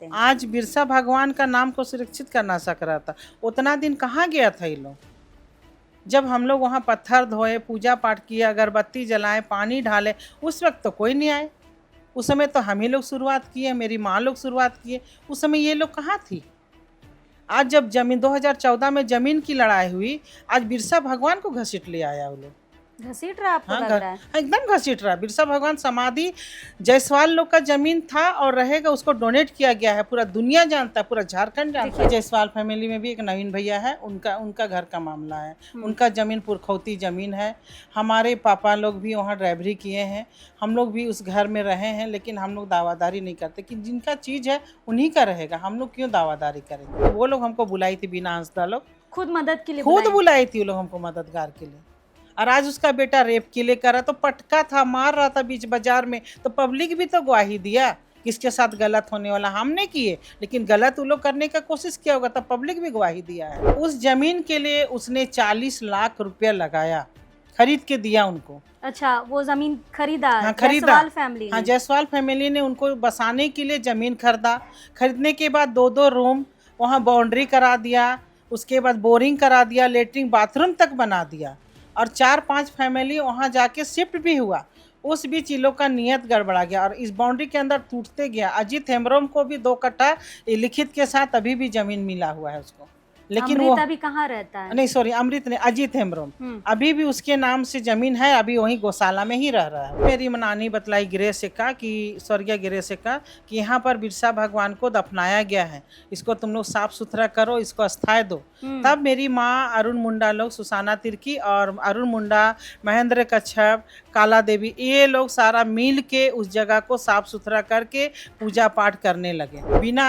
आज बिरसा भगवान का नाम को सुरक्षित करना सक रहा था। उतना दिन कहाँ गया था ये लोग? जब हम लोग वहाँ पत्थर धोए, पूजा पाठ किया, अगरबत्ती जलाए, पानी डाले, उस वक्त तो कोई नहीं आए। उस समय तो हम ही लोग शुरुआत किए, मेरी माँ लोग शुरुआत किए। उस समय ये लोग कहाँ थी? आज जब जमीन 2014 में जमीन की लड़ाई हुई, आज बिरसा भगवान को घसीट ले आया वो लोग। घसीट रहा आपको हाँ, लग रहा है? एकदम घसीट रहा। बिरसा भगवान समाधि जायसवाल लोग का जमीन था और रहेगा, उसको डोनेट किया गया है। पूरा दुनिया जानता है, पूरा झारखंड जानता है। जायसवाल फैमिली में भी एक नवीन भैया है, उनका घर का मामला है। उनका जमीन पुरखौती जमीन है। हमारे पापा लोग भी वहाँ ड्राइवरी किए हैं, हम लोग भी उस घर में रहे हैं, लेकिन हम लोग दावादारी नहीं करते कि जिनका चीज़ है उन्हीं का रहेगा। हम लोग क्यों दावादारी करेंगे? वो लोग हमको बुलाई थी, बिना हंसदा लोग खुद मदद के लिए खुद बुलाई थी वो लोग हमको मददगार के लिए। और आज उसका बेटा रेप के लिए करा तो पटका था, मार रहा था बीच बाजार में, तो पब्लिक भी तो गवाही दिया किसके साथ गलत होने वाला। हमने किए, लेकिन गलत वो लोग करने का कोशिश किया होगा, तब पब्लिक भी गवाही दिया है। उस जमीन के लिए उसने 40 लाख रुपया लगाया, खरीद के दिया उनको। अच्छा, वो जमीन खरीदा? हाँ, खरीदा। जायसवाल फैमिली हाँ, ने? जायसवाल फैमिली ने उनको बसाने के लिए जमीन खरीदा। खरीदने के बाद 2-2 रूम वहाँ बाउंड्री करा दिया, उसके बाद बोरिंग करा दिया, लेटरिन बाथरूम तक बना दिया, और 4-5 फैमिली वहाँ जाके शिफ्ट भी हुआ। उस बीच ये लोग का नियत गड़बड़ा गया और इस बाउंड्री के अंदर टूटते गया। अजीत हेम्ब्रोम को भी 2 कट्ठा लिखित के साथ अभी भी जमीन मिला हुआ है उसको, लेकिन वो अभी कहाँ रहता है? नहीं, सॉरी, अमृत ने, अजीत हेम्ब्रोम अभी भी उसके नाम से जमीन है, अभी वहीं गौशाला में ही रह रहा है। मेरी नानी बतलाई गिरेशिका की, स्वर्गीय गिरेशिका, कि यहाँ पर बिरसा भगवान को दफनाया गया है, इसको तुम लोग साफ सुथरा करो, इसको अस्थाय दो। तब मेरी माँ, अरुण मुंडा लोग, सुसाना तिर्की और अरुण मुंडा, महेंद्र कच्छप, काला देवी, ये लोग सारा मिल के उस जगह को साफ सुथरा करके पूजा पाठ करने लगे। बिना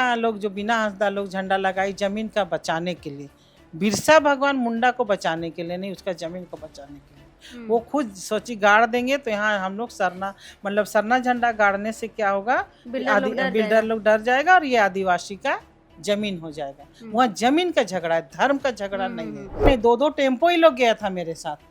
हंसदा लोग झंडा लगाई जमीन का बचाने के लिए, बिरसा भगवान मुंडा को बचाने के लिए नहीं, उसका जमीन को बचाने के लिए। वो खुद सोची गाड़ देंगे तो यहाँ हम लोग सरना झंडा गाड़ने से क्या होगा, बिल्डर लोग डर जाएगा और ये आदिवासी का जमीन हो जाएगा। वहाँ जमीन का झगड़ा है, धर्म का झगड़ा नहीं है। 2-2 टेम्पो ही लोग गया था मेरे साथ।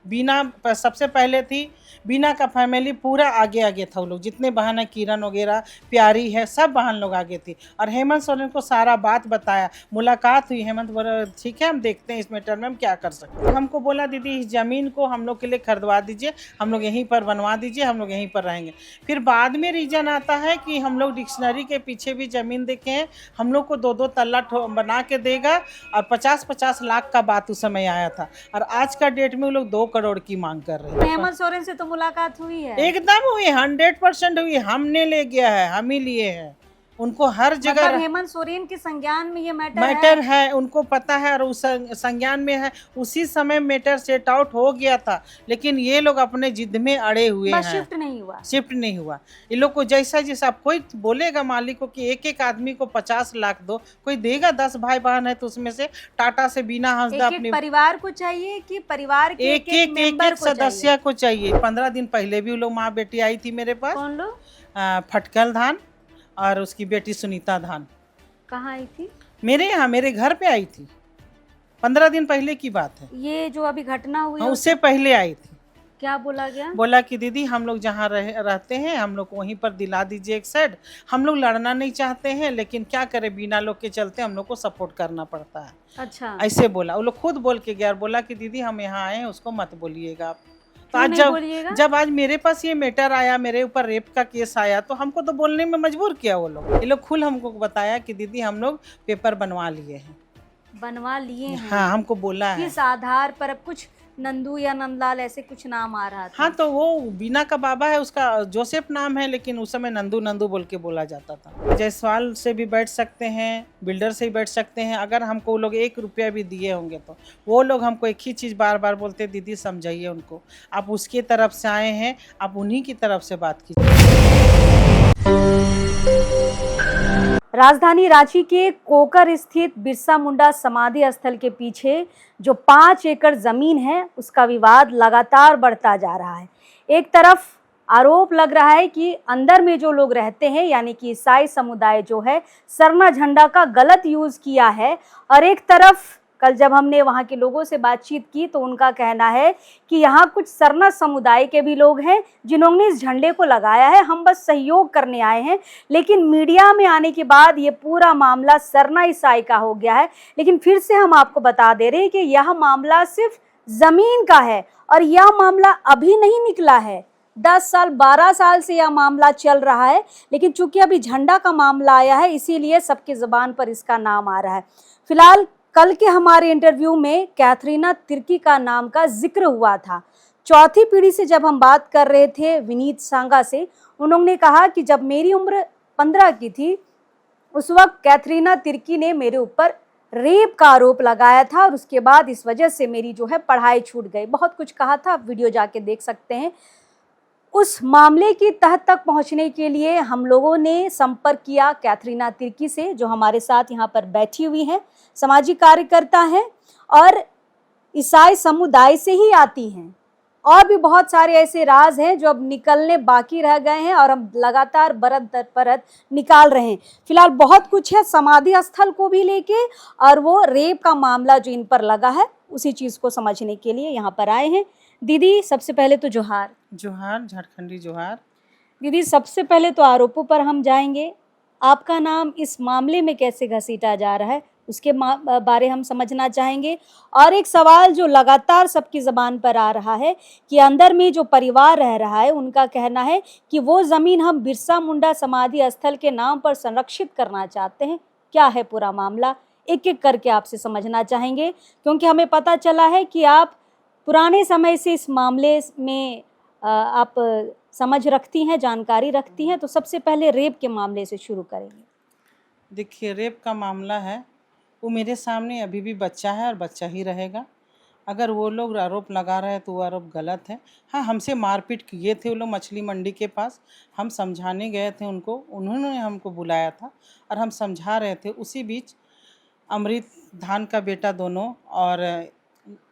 बीना सबसे पहले थी, बीना का फैमिली पूरा आगे था। वो लोग जितने बहन है, किरण वगैरह, प्यारी है, सब बहन लोग आगे थी। और हेमंत सोरेन को सारा बात बताया, मुलाकात हुई। हेमंत बोला ठीक है, हम देखते हैं इस मैटर में हम क्या कर सकते हैं। हमको बोला दीदी इस ज़मीन को हम लोग के लिए खरीदवा दीजिए, हम लोग यहीं पर बनवा दीजिए, हम लोग यहीं पर रहेंगे। फिर बाद में रीज़न आता है कि हम लोग डिक्शनरी के पीछे भी ज़मीन देखे हैं, हम लोग को 2-2 तल्ला बना के देगा, और 50-50 लाख का बात उस समय आया था। और आज का डेट में वो लोग 2 करोड़ की मांग कर रहे हैं। हेमंत सोरेन से तो मुलाकात हुई है? एकदम हुई, 100% हुई। हमने ले गया है, हम ही लिए हैं उनको हर जगह। मतलब हेमंत सोरेन के संज्ञान में ये मैटर है, उनको पता है और उस संज्ञान में है। उसी समय मैटर सेट आउट हो गया था, लेकिन ये लोग अपने जिद में अड़े हुए हैं। शिफ्ट नहीं हुआ। ये लोग को जैसा कोई बोलेगा मालिक को कि एक आदमी को 50 लाख दो, कोई देगा? 10 भाई बहन है तो उसमें से टाटा से बिना हंसदा अपने परिवार को चाहिए कि परिवार के एक सदस्य को चाहिए। 15 दिन पहले भी वो लोग माँ बेटी आई थी मेरे पास। कौन लोग? फटकल धान और उसकी बेटी सुनीता धान। कहाँ आई थी? मेरे यहाँ, मेरे घर पे आई थी। 15 दिन पहले की बात है। ये जो अभी घटना हुई, हाँ, उससे पहले आई थी। क्या बोला गया? बोला कि दीदी हम लोग जहाँ रहते हैं हम लोग वहीं पर दिला दीजिए एक साइड। हम लोग लड़ना नहीं चाहते हैं, लेकिन क्या करें, बिना लोग के चलते हम लोग को सपोर्ट करना पड़ता है। अच्छा, ऐसे बोला। वो लोग खुद बोल के गया और बोला कि दीदी हम यहाँ आए हैं, उसको मत बोलिएगा आप। तो आज जब आज मेरे पास ये मैटर आया, मेरे ऊपर रेप का केस आया, तो हमको तो बोलने में मजबूर किया वो लोग। ये लोग खुद हमको बताया कि दीदी हम लोग पेपर बनवा लिए हैं। हाँ, हमको बोला है। किस आधार पर? अब कुछ नंदू या नंदलाल ऐसे कुछ नाम आ रहा था। हाँ, तो वो बीना का बाबा है, उसका जोसेफ नाम है, लेकिन उस समय नंदू बोल के बोला जाता था। जायसवाल से भी बैठ सकते हैं, बिल्डर से भी बैठ सकते हैं। अगर हमको वो लोग 1 रुपया भी दिए होंगे तो वो लोग हमको एक ही चीज़ बार बार बोलते, दीदी समझाइए उनको, आप उसकी तरफ से आए हैं, आप उन्हीं की तरफ से बात कीजिए। राजधानी रांची के कोकर स्थित बिरसा मुंडा समाधि स्थल के पीछे जो 5 एकड़ जमीन है, उसका विवाद लगातार बढ़ता जा रहा है। एक तरफ आरोप लग रहा है कि अंदर में जो लोग रहते हैं, यानी कि ईसाई समुदाय जो है, सरना झंडा का गलत यूज किया है, और एक तरफ कल जब हमने वहाँ के लोगों से बातचीत की तो उनका कहना है कि यहाँ कुछ सरना समुदाय के भी लोग हैं जिन्होंने इस झंडे को लगाया है, हम बस सहयोग करने आए हैं। लेकिन मीडिया में आने के बाद ये पूरा मामला सरना ईसाई का हो गया है। लेकिन फिर से हम आपको बता दे रहे हैं कि यह मामला सिर्फ ज़मीन का है और यह मामला अभी नहीं निकला है। 10 साल 12 साल से यह मामला चल रहा है, लेकिन चूंकि अभी झंडा का मामला आया है इसीलिए सबके ज़बान पर इसका नाम आ रहा है। फिलहाल कल के हमारे इंटरव्यू में कैथरीना तिर्की का नाम का जिक्र हुआ था। चौथी पीढ़ी से जब हम बात कर रहे थे विनीत सांगा से, उन्होंने कहा कि जब मेरी उम्र 15 की थी उस वक्त कैथरीना तिर्की ने मेरे ऊपर रेप का आरोप लगाया था और उसके बाद इस वजह से मेरी जो है पढ़ाई छूट गई। बहुत कुछ कहा था, आप वीडियो जाके देख सकते हैं। उस मामले की तह तक पहुंचने के लिए हम लोगों ने संपर्क किया कैथरीना तिर्की से, जो हमारे साथ यहाँ पर बैठी हुई हैं, सामाजिक कार्यकर्ता हैं और ईसाई समुदाय से ही आती हैं। और भी बहुत सारे ऐसे राज हैं जो अब निकलने बाकी रह गए हैं और हम लगातार परत दर परत निकाल रहे हैं। फिलहाल बहुत कुछ है समाधि स्थल को भी लेके और वो रेप का मामला जो इन पर लगा है उसी चीज़ को समझने के लिए यहाँ पर आए हैं। दीदी सबसे पहले तो जोहार। जोहार, झारखंडी जोहार। दीदी सबसे पहले तो आरोपों पर हम जाएंगे। आपका नाम इस मामले में कैसे घसीटा जा रहा है उसके बारे हम समझना चाहेंगे। और एक सवाल जो लगातार सबकी ज़बान पर आ रहा है कि अंदर में जो परिवार रह रहा है उनका कहना है कि वो ज़मीन हम बिरसा मुंडा समाधि स्थल के नाम पर संरक्षित करना चाहते हैं। क्या है पूरा मामला, एक एक करके आपसे समझना चाहेंगे, क्योंकि हमें पता चला है कि आप पुराने समय से इस मामले में आप समझ रखती हैं, जानकारी रखती हैं। तो सबसे पहले रेप के मामले से शुरू करेंगे। देखिए, रेप का मामला है वो मेरे सामने अभी भी बच्चा है और बच्चा ही रहेगा। अगर वो लोग आरोप लगा रहे हैं तो वो आरोप गलत है। हाँ, हमसे मारपीट किए थे वो लोग मछली मंडी के पास, हम समझाने गए थे उनको, उन्होंने हमको बुलाया था और हम समझा रहे थे। उसी बीच अमृत धान का बेटा दोनों और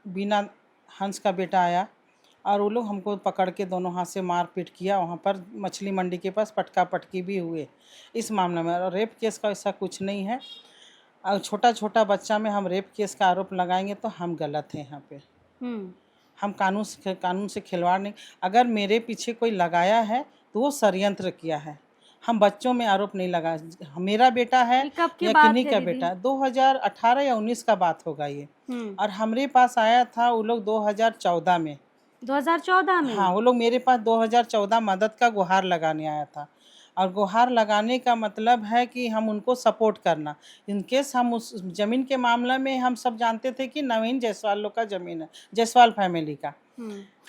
बीना हंस का बेटा आया और वो लोग हमको पकड़ के दोनों हाथ से मारपीट किया। वहाँ पर मछली मंडी के पास पटका पटकी भी हुए इस मामले में। और रेप केस का ऐसा कुछ नहीं है। और छोटा छोटा बच्चा में हम रेप केस का आरोप लगाएंगे तो हम गलत हैं। यहाँ पे हम कानून से खिलवाड़ नहीं। अगर मेरे पीछे कोई लगाया है तो वो षड्यंत्र किया है। हम बच्चों में आरोप नहीं लगा। मेरा बेटा है या किन्हीं का बेटा, 2018 या 19 का बात होगा ये। और हमारे पास आया था वो लोग 2014 में। 2014 में? हाँ, वो लोग मेरे पास 2014 मदद का गुहार लगाने आया था। और गुहार लगाने का मतलब है कि हम उनको सपोर्ट करना। इनकेस हम उस ज़मीन के मामला में हम सब जानते थे कि नवीन जायसवाल लोग का ज़मीन है, जायसवाल फैमिली का।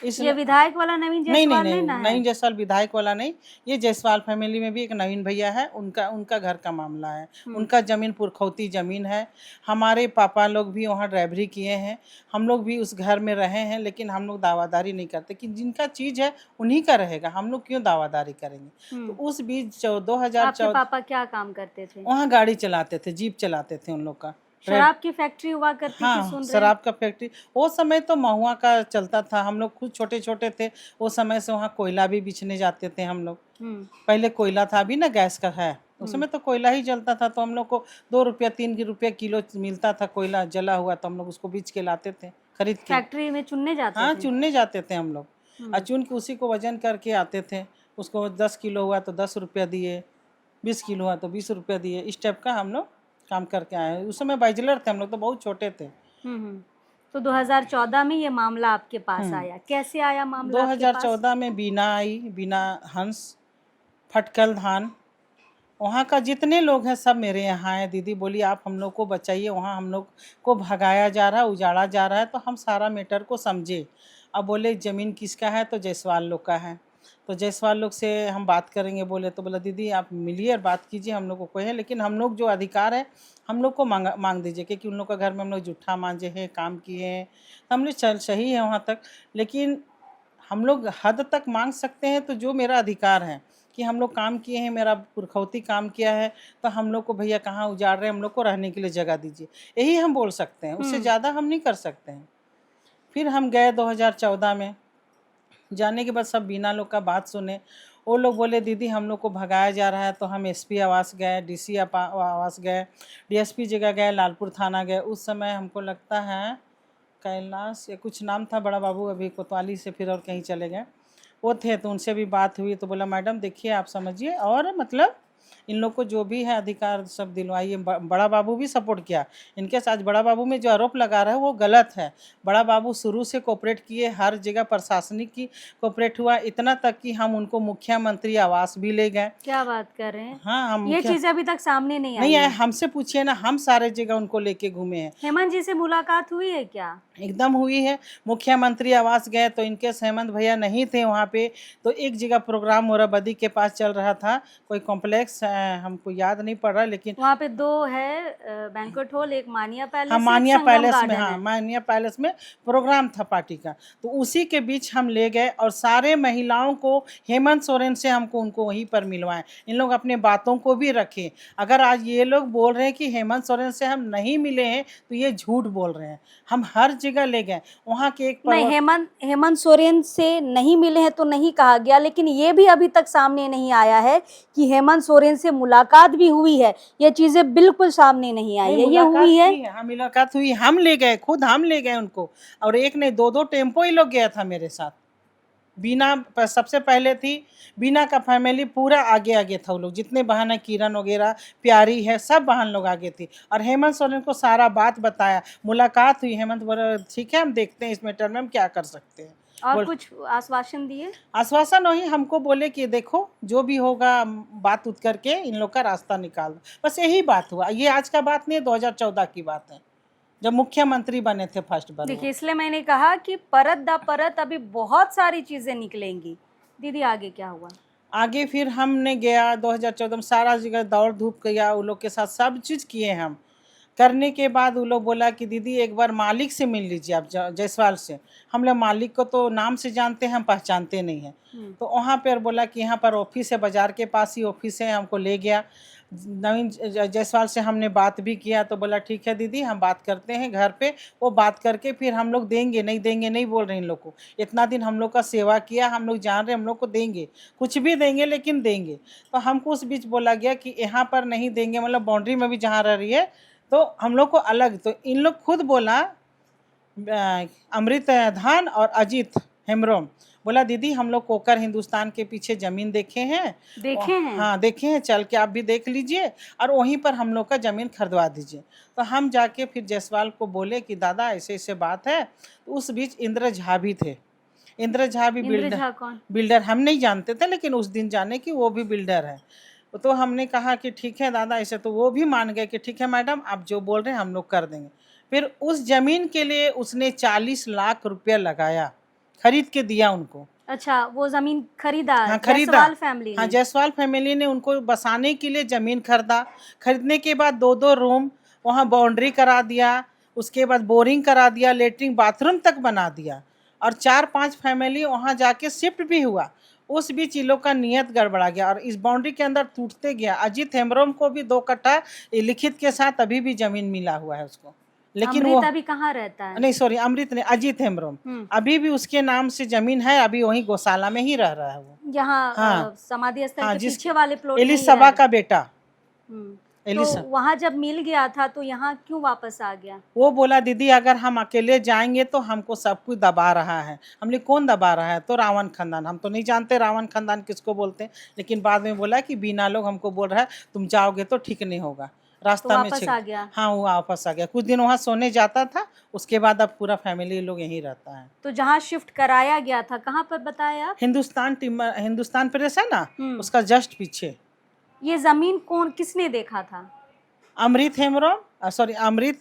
ये विधायक वाला नवीन जायसवाल नहीं ना है? नवीन जायसवाल विधायक वाला नहीं, ये जायसवाल फैमिली में भी एक नवीन भैया है, उनका घर का मामला है। उनका ज़मीन पुरखौती ज़मीन है। हमारे पापा लोग भी वहाँ ड्राइवरी किए हैं, हम लोग भी उस घर में रहे हैं, लेकिन हम लोग दावादारी नहीं करते कि जिनका चीज़ है उन्हीं का रहेगा, हम लोग क्यों दावादारी करेंगे। तो उस बीच 2014 पापा क्या काम करते थे? वहाँ गाड़ी चलाते थे, जीप चलाते थे उन लोग का। शराब की फैक्ट्री हुआ करती थी, सुन रहे? शराब का फैक्ट्री वो समय तो महुआ का चलता था। हम लोग खुद छोटे छोटे थे वो समय से वहाँ कोयला भी बिछने जाते थे हम लोग। पहले कोयला था, अभी ना गैस का है, उस समय तो कोयला ही जलता था। तो हम लोग को 2 रुपया 3 रुपया किलो मिलता था कोयला जला हुआ, तो हम लोग उसको बीच के लाते थे खरीद के। फैक्ट्री में चुनने जाते? हाँ, चुनने जाते थे हम लोग और चुन के उसी को वजन करके आते थे। उसको 10 किलो हुआ तो 10 रुपया दिए, 20 किलो हुआ तो 20 रुपया दिए। इस टाइप का हम लोग काम करके आए। उस समय बैचलर थे हम लोग, तो बहुत छोटे थे। तो 2014 में ये मामला आपके पास आया, कैसे आया मामला? 2014 में बीना आई, बीना हंस, फटकल धान, वहाँ का जितने लोग हैं सब मेरे यहाँ आए। दीदी बोली आप हम लोग को बचाइए, वहाँ हम लोग को भगाया जा रहा है, उजाड़ा जा रहा है। तो हम सारा मैटर को समझे। अब बोले ज़मीन किसका है, तो जायसवाल लोग का है। तो जायसवाल लोग से हम बात करेंगे बोले। तो बोला दीदी आप मिलिए और बात कीजिए, हम लोग को कोई है, लेकिन हम लोग जो अधिकार है हम लोग को मांग दीजिए, क्योंकि उन लोग का घर में हम लोग जूठा मांजे हैं, काम किए हैं। हम लोग चल सही है वहाँ तक, लेकिन हम लोग हद तक मांग सकते हैं। तो जो मेरा अधिकार है कि हम लोग काम किए हैं, मेरा पुरखौती काम किया है, तो हम लोग को भैया कहाँ उजाड़ रहे हैं, हम लोग को रहने के लिए जगह दीजिए, यही हम बोल सकते हैं। उससे ज़्यादा हम नहीं कर सकते हैं। फिर हम गए 2014 में। जाने के बाद सब बीना लोग का बात सुने। वो लोग बोले दीदी हम लोग को भगाया जा रहा है, तो हम एसपी आवास गए, डीसी आवास गए, डीएसपी जगह गए, लालपुर थाना गए। उस समय हमको लगता है कैलाश या कुछ नाम था, बड़ा बाबू अभी कोतवाली से फिर और कहीं चले गए, वो थे। तो उनसे भी बात हुई तो बोला मैडम देखिए आप समझिए, और मतलब इन लोग को जो भी है अधिकार सब दिलवाइए। बड़ा बाबू भी सपोर्ट किया इनके साथ। बड़ा बाबू में जो आरोप लगा रहा है वो गलत है। बड़ा बाबू शुरू से कोऑपरेट किए, हर जगह प्रशासनिक की कोऑपरेट हुआ, इतना तक कि हम उनको मुख्यमंत्री आवास भी ले गए। क्या बात कर रहे हैं? हाँ, हम ये चीजें अभी तक सामने नहीं नहीं आई आए। हमसे पूछिए ना, हम सारे जगह उनको लेके घूमे हैं। हेमंत जी से मुलाकात हुई है क्या? एकदम हुई है। मुख्यमंत्री आवास गए तो इनके हेमंत भैया नहीं थे वहाँ पे, तो एक जगह प्रोग्राम मोराबदी के पास चल रहा था, कोई कॉम्प्लेक्स हमको याद नहीं पड़ रहा, लेकिन वहाँ पे दो है बैंक्वेट हॉल, एक मानिया पैलेस, हाँ एक मानिया संगम पैलेस में, गार्डन हाँ है। मानिया पैलेस में प्रोग्राम था पार्टी का, तो उसी के बीच हम ले गए और सारे महिलाओं को हेमंत सोरेन से हमको उनको वहीं पर मिलवाएं। इन लोग अपने बातों को भी रखें। अगर आज ये लोग बोल रहे हैं कि हेमंत सोरेन से हम नहीं मिले हैं तो ये झूठ बोल रहे हैं। हम हर जगह ले गए। वहाँ के एक नहीं, हेमंत सोरेन से नहीं मिले हैं तो नहीं कहा गया, लेकिन ये भी अभी तक सामने नहीं आया है कि हेमंत सोरेन से मुलाकात भी हुई है। ये चीजें बिल्कुल सामने नहीं आई है। ये हुई है, हाँ मुलाकात हुई, हम ले गए, खुद हम ले गए उनको। और एक नहीं दो टेम्पो ही लोग गया था मेरे साथ। बीना सबसे पहले थी, बीना का फैमिली पूरा आगे आगे था। वो लोग जितने बहन है, किरण वगैरह, प्यारी है, सब बहन लोग आगे थी। और हेमंत सोरेन को सारा बात बताया, मुलाकात हुई। हेमंत बोला ठीक है हम देखते हैं इस मैटर में हम क्या कर सकते हैं। और कुछ आश्वासन दिए? आश्वासन वही हमको बोले कि देखो जो भी होगा बात उठ करके इन लोग का रास्ता निकाल दो, बस यही बात हुआ। ये आज का बात नहीं है, 2014 की बात है जब मुख्यमंत्री बने थे फर्स्ट बार। देखिए, इसलिए मैंने कहा कि परत दा परत अभी बहुत सारी चीजें निकलेंगी। दीदी आगे क्या हुआ? आगे फिर हमने गया 2014 में, सारा जगह दौड़ धूप किया, वो लोग के साथ सब चीज़ किए हम। करने के बाद वो लोग बोला कि दीदी एक बार मालिक से मिल लीजिए आप, जायसवाल से। हम लोग मालिक को तो नाम से जानते हैं, हम पहचानते नहीं हैं। तो वहाँ पर बोला कि यहाँ पर ऑफिस है, बाजार के पास ही ऑफिस है, हमको ले गया। नवीन जायसवाल से हमने बात भी किया तो बोला ठीक है दीदी हम बात करते हैं घर पे। वो बात करके फिर हम लोग देंगे, नहीं देंगे नहीं बोल रहे इन लोग को। इतना दिन हम लोग का सेवा किया, हम लोग जान रहे हम लोग को देंगे, कुछ भी देंगे लेकिन देंगे। तो हमको उस बीच बोला गया कि यहाँ पर नहीं देंगे, मतलब बाउंड्री में भी जहाँ रह रही है तो हम लोग को अलग। तो इन लोग खुद बोला, अमृत धान और अजीत हेम्ब्रम बोला दीदी हम लोग कोकर हिंदुस्तान के पीछे जमीन देखे हैं। हाँ देखे हैं, चल के आप भी देख लीजिए और वहीं पर हम लोग का जमीन खरीदवा दीजिए। तो हम जाके फिर जायसवाल को बोले कि दादा ऐसे ऐसे बात है। तो उस बीच इंद्र झा भी थे। इंद्र झा भी बिल्डर हम नहीं जानते थे, लेकिन उस दिन जाने कि वो भी बिल्डर है। तो हमने कहा कि ठीक है दादा ऐसे, तो वो भी मान गए कि ठीक है मैडम आप जो बोल रहे हैं हम लोग कर देंगे। फिर उस जमीन के लिए उसने 40 लाख रुपया लगाया, खरीद के दिया उनको। अच्छा, वो जमीन खरीदा? हाँ खरीदा, जायसवाल फैमिली ने? हाँ जायसवाल फैमिली ने उनको बसाने के लिए जमीन खरीदा। खरीदने के बाद 2-2 रूम वहाँ बाउंड्री करा दिया, उसके बाद बोरिंग करा दिया, लेटरिन बाथरूम तक बना दिया और 4-5 फैमिली वहाँ जाके शिफ्ट भी हुआ। उस बीच इन लोग का नियत गड़बड़ा गया और इस बाउंड्री के अंदर टूटते गया। अजीत हेम्ब्रम को भी 2 कट्ठा लिखित के साथ अभी भी जमीन मिला हुआ है उसको, लेकिन वो अभी कहाँ रहता है? नहीं सॉरी अमृत ने, अजीत हेम्ब्रम अभी भी उसके नाम से जमीन है, अभी वहीं गौशाला में ही रह रहा है वो। यहाँ समाधि स्थल के पीछे वाले प्लॉट एलिसबा का बेटा। तो वहाँ जब मिल गया था तो यहाँ क्यों वापस आ गया? वो बोला दीदी अगर हम अकेले जाएंगे तो हमको सब कुछ दबा रहा है। हमने कौन दबा रहा है? तो रावण खानदान। हम तो नहीं जानते रावण खानदान किसको बोलते हैं, लेकिन बाद में बोला कि बिना लोग हमको बोल रहा है तुम जाओगे तो ठीक नहीं होगा। रास्ता तो में वापस आ गया? हाँ वो वापस आ गया। कुछ दिन वहाँ सोने जाता था, उसके बाद अब पूरा फैमिली लोग यहीं रहता है। तो जहाँ शिफ्ट कराया गया था कहाँ पर बताया? हिंदुस्तान प्रेस है ना, उसका जस्ट पीछे। ये जमीन किसने देखा था? अमृत हेम्ब्रम, सॉरी अमृत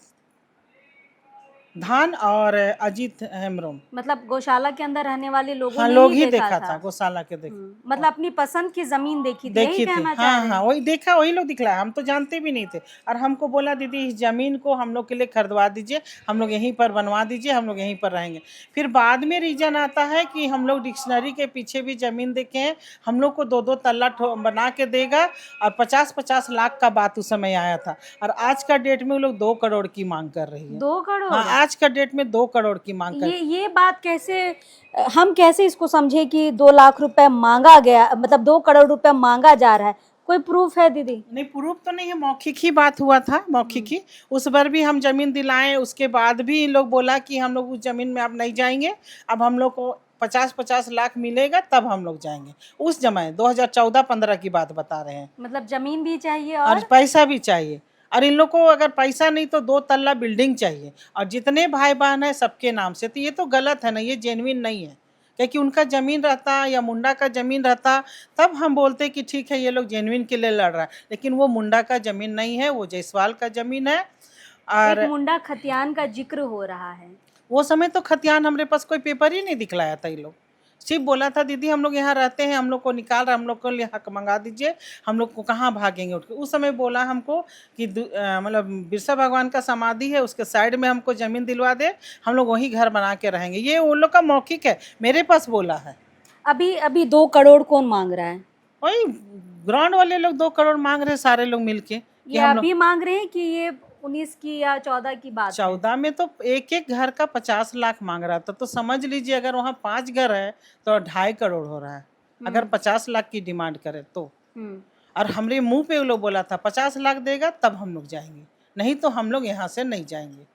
धान और अजीत हेम्ब्रम, मतलब गौशाला के अंदर रहने वाले लोगों हाँ, ने लोग ही देखा था गौशाला के मतलब अपनी पसंद की जमीन देखी थी। हाँ वही देखा, वही लोग दिखलाया, हम तो जानते भी नहीं थे। और हमको बोला दीदी इस जमीन को हम लोग के लिए खरीदवा दीजिए, हम लोग यहीं पर बनवा दीजिए, हम लोग यहीं पर रहेंगे। फिर बाद में रीजन आता है कि हम लोग डिक्शनरी के पीछे भी जमीन देखे हैं, हम लोग को 2-2 तल्ला बना के देगा और 50-50 लाख का बात उस समय आया था। और आज का डेट में वो लोग 2 करोड़ की मांग कर रही है। 2 करोड़? हाँ, आज का डेट में 2 करोड़ की मांग कर। ये बात कैसे, हम कैसे इसको समझे कि 2 लाख रुपए मांगा गया, मतलब 2 करोड़ रुपए मांगा जा रहा है? कोई प्रूफ है दीदी? नहीं, प्रूफ तो नहीं है, मौखिक ही बात हुआ था, मौखिक ही। उस बार भी हम जमीन दिलाएं, उसके बाद भी इन लोग बोला कि हम लोग उस जमीन में अब नहीं जाएंगे, अब हम लोग को 50-50 लाख मिलेगा तब हम लोग जाएंगे। उस जमाने 2014-15 की बात बता रहे हैं। मतलब जमीन भी चाहिए और और पैसा भी चाहिए, और इन लोग को अगर पैसा नहीं तो 2 तल्ला बिल्डिंग चाहिए, और जितने भाई बहन है सबके नाम से। तो ये तो गलत है ना, ये जेन्युइन नहीं है। क्योंकि उनका जमीन रहता या मुंडा का जमीन रहता तब हम बोलते कि ठीक है ये लोग जेन्युइन के लिए लड़ रहा है, लेकिन वो मुंडा का जमीन नहीं है, वो जायसवाल का जमीन है। और एक मुंडा खतियान का जिक्र हो रहा है। वो समय तो खतियान हमारे पास कोई पेपर ही नहीं दिखलाया था। ये लोग सिर्फ बोला था दीदी हम लोग यहाँ रहते हैं, हम लोग को निकाल रहा, हम लोग को लिए हक मंगा दीजिए, हम लोग को कहाँ भागेंगे उठ के। उस समय बोला हमको कि मतलब बिरसा भगवान का समाधि है, उसके साइड में हमको ज़मीन दिलवा दे, हम लोग वहीं घर बना के रहेंगे। ये उन लोग का मौखिक है, मेरे पास बोला है। अभी अभी 2 करोड़ कौन मांग रहा है? वही ग्राउंड वाले लोग 2 करोड़ मांग रहे हैं, सारे लोग मिलके। ये अभी मांग रहे हैं कि ये 19 की या 14 की बात है? 14 में तो एक एक घर का 50 लाख मांग रहा था, तो समझ लीजिए अगर वहाँ 5 घर है तो 2.5 करोड़ हो रहा है, अगर 50 लाख की डिमांड करे तो। और हमरे मुंह पे वो लोग बोला था 50 लाख देगा तब हम लोग जाएंगे, नहीं तो हम लोग यहाँ से नहीं जाएंगे।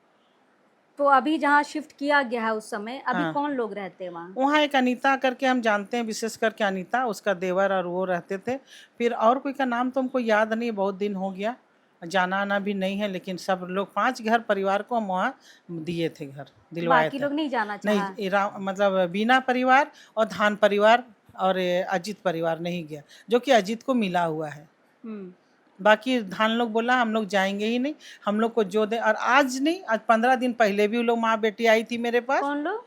तो अभी जहाँ शिफ्ट किया गया है उस समय अभी हाँ। कौन लोग रहते हैं वहाँ? वहाँ एक अनीता करके हम जानते हैं, विशेष करके अनीता, उसका देवर और वो रहते थे। फिर और कोई का नाम तो हमको याद नहीं, बहुत दिन हो गया, जाना आना भी नहीं है। लेकिन सब लोग 5 घर परिवार को हम वहाँ दिए थे, घर दिलवाए बाकी थे। लोग नहीं जाना चाहा? नहीं, मतलब बीना परिवार और धान परिवार और अजीत परिवार नहीं गया, जो कि अजीत को मिला हुआ है। बाकी धान लोग बोला हम लोग जाएंगे ही नहीं, हम लोग को जो दे। और आज नहीं, आज 15 दिन पहले भी वो लोग माँ बेटी आई थी मेरे पास। कौन लोग?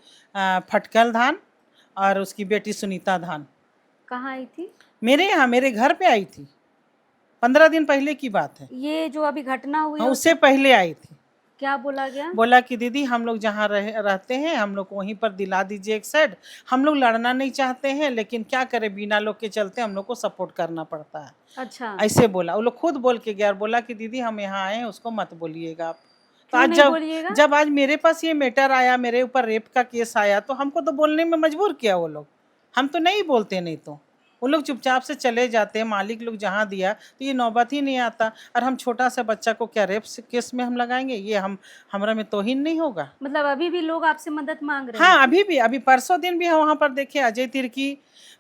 फटकल धान और उसकी बेटी सुनीता धान। कहाँ आई थी? मेरे यहाँ, मेरे घर पे आई थी, 15 दिन पहले की बात है। ये जो अभी घटना हुई हाँ, है उससे पहले आई थी। क्या बोला गया? बोला कि दीदी हम लोग जहाँ रहते हैं हम लोग को वहीं पर दिला दीजिए एक साइड, हम लोग लड़ना नहीं चाहते हैं, लेकिन क्या करें बिना लोग के चलते हम लोग को सपोर्ट करना पड़ता है। अच्छा, ऐसे बोला, वो लोग खुद बोल के गया और बोला कि दीदी हम यहाँ आए हैं, उसको मत बोलिएगा आप। तो क्यों आज नहीं बोलिएगा? जब आज मेरे पास ये मैटर आया, मेरे ऊपर रेप का केस आया, तो हमको तो बोलने में मजबूर किया वो लोग। हम तो नहीं बोलते, नहीं तो वो लोग चुपचाप से चले जाते हैं। मालिक लोग जहाँ दिया तो ये नौबत ही नहीं आता। और हम छोटा सा बच्चा को क्या रेप केस में हम लगाएंगे? ये हमरा में तौहीन नहीं होगा। मतलब अभी भी लोग आपसे मदद मांग रहे हैं? हाँ, अभी भी, अभी परसों दिन भी हम वहाँ पर देखे, अजय तिर्की,